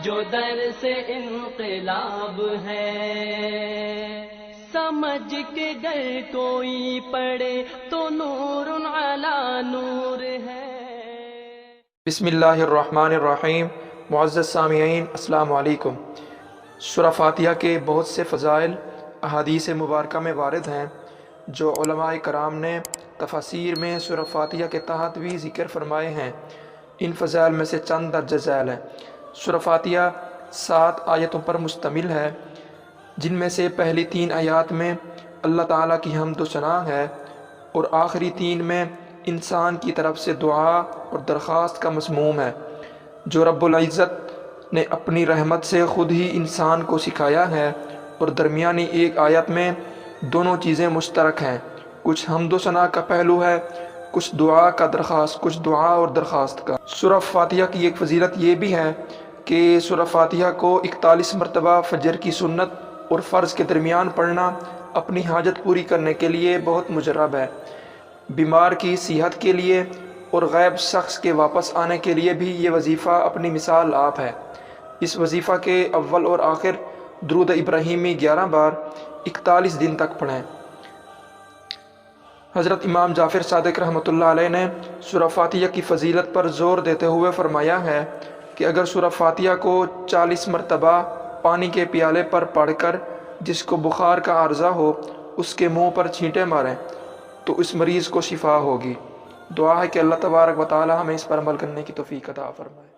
جو در سے انقلاب ہے، سمجھ کے گر کوئی پڑھے تو نور علی نور ہے۔ بسم اللہ الرحمن الرحیم۔ معزز سامعین السلام علیکم۔ سورہ فاتحہ کے بہت سے فضائل احادیث مبارکہ میں وارد ہیں جو علماء کرام نے تفاسیر میں سورہ فاتحہ کے تحت بھی ذکر فرمائے ہیں۔ ان فضائل میں سے چند درج ذیل ہیں۔ سورہ فاتحہ 7 آیتوں پر مشتمل ہے، جن میں سے پہلی 3 آیات میں اللہ تعالیٰ کی حمد و ثنا ہے اور آخری 3 میں انسان کی طرف سے دعا اور درخواست کا مضمون ہے، جو رب العزت نے اپنی رحمت سے خود ہی انسان کو سکھایا ہے، اور درمیانی ایک آیت میں دونوں چیزیں مشترک ہیں، کچھ حمد و ثنا کا پہلو ہے، کچھ دعا اور درخواست کا۔ سورہ فاتحہ کی ایک فضیلت یہ بھی ہے کہ سورہ فاتحہ کو 41 مرتبہ فجر کی سنت اور فرض کے درمیان پڑھنا اپنی حاجت پوری کرنے کے لیے بہت مجرب ہے۔ بیمار کی صحت کے لیے اور غائب شخص کے واپس آنے کے لیے بھی یہ وظیفہ اپنی مثال آپ ہے۔ اس وظیفہ کے اول اور آخر درود ابراہیمی 11 بار 41 دن تک پڑھیں۔ حضرت امام جعفر صادق رحمۃ اللہ علیہ نے سورہ فاتحہ کی فضیلت پر زور دیتے ہوئے فرمایا ہے کہ اگر سورہ فاتحہ کو 40 مرتبہ پانی کے پیالے پر پڑھ کر جس کو بخار کا عارضہ ہو اس کے منہ پر چھینٹے ماریں تو اس مریض کو شفا ہوگی۔ دعا ہے کہ اللہ تبارک و تعالی ہمیں اس پر عمل کرنے کی توفیق عطا فرمائے۔